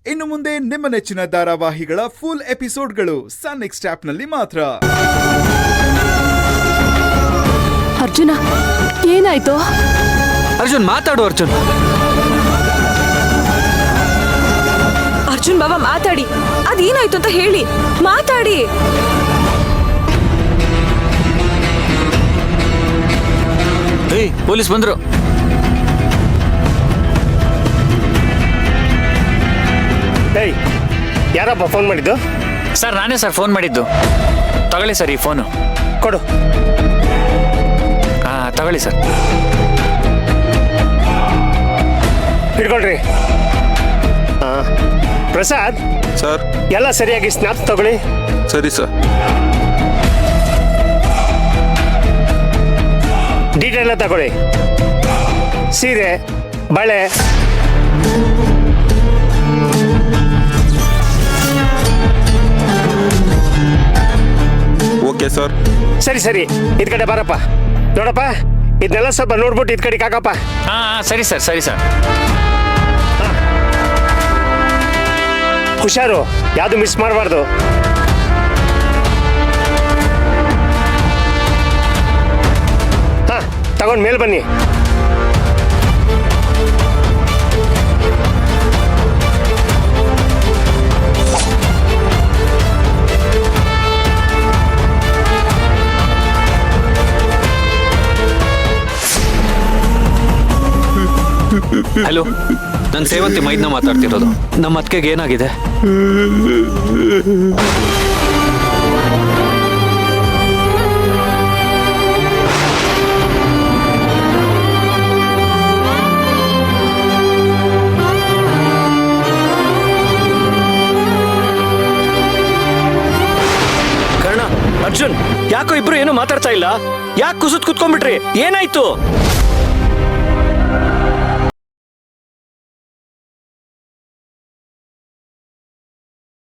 ಇನ್ನು ಮುಂದೆ ನಿಮ್ಮ ನೆಚ್ಚಿನ ಧಾರಾವಾಹಿಗಳ ಫುಲ್ ಎಪಿಸೋಡ್ಗಳು ಸನ್ ನೆಕ್ಸ್ಟ್ ಆಪ್ನಲ್ಲಿ ಮಾತ್ರ. ಅರ್ಜುನ, ಏನಾಯ್ತು? ಅರ್ಜುನ್ ಮಾತಾಡು. ಅರ್ಜುನ್ ಬಾಬಾ ಮಾತಾಡಿ, ಅದೇನಾಯ್ತು ಅಂತ ಹೇಳಿ, ಮಾತಾಡಿ. ಪೊಲೀಸ್ ಬಂದ್ರು. ಯಾರಪ್ಪ ಫೋನ್ ಮಾಡಿದ್ದು? ಸರ್ ನಾನೇ ಸರ್ ಫೋನ್ ಮಾಡಿದ್ದು. ತಗೊಳ್ಳಿ ಸರ್ ಈ ಫೋನು. ಕೊಡು. ತಗೊಳ್ಳಿ ಸರ್. ಹಿಡ್ಕೊಳ್ರಿ. ಪ್ರಸಾದ್ ಸರ್, ಎಲ್ಲ ಸರಿಯಾಗಿ ಸ್ನಾಪ್ಸ್ ತಗೊಳ್ಳಿ. ಸರಿ ಸರ್. ಡೀಟೇಲ್ ಎಲ್ಲ ತಗೊಳ್ಳಿ. ಸೀರೆ, ಬಳೆ, ಓಕೆ ಸರ್. ಸರಿ ಇದ್ ಕಡೆ ಬಾರಪ್ಪ. ನೋಡಪ್ಪ, ಇದನ್ನೆಲ್ಲ ಸ್ವಲ್ಪ ನೋಡ್ಬಿಟ್ಟು ಇದ್ ಕಡೆಗೆ ಹಾಕಪ್ಪ. ಸರಿ ಸರ್. ಹುಷಾರು, ಯಾವುದು ಮಿಸ್ ಮಾಡಬಾರ್ದು. ತಗೊಂಡ್ ಮೇಲೆ ಬನ್ನಿ. ಹಲೋ, ನಾನು ಸೇವಂತಿ ಮೈದ್ನ ಮಾತಾಡ್ತಿರೋದು. ನಮ್ಮ ಅತ್ತಿಗೆಗೆ ಏನಾಗಿದೆ? ಕರ್ಣ, ಅರ್ಜುನ್, ಯಾಕೋ ಇಬ್ರು ಏನು ಮಾತಾಡ್ತಾ ಇಲ್ಲ? ಯಾಕೆ ಕುಸುತ್ ಕುತ್ಕೊಂಡ್ಬಿಟ್ರಿ? ಏನಾಯ್ತು?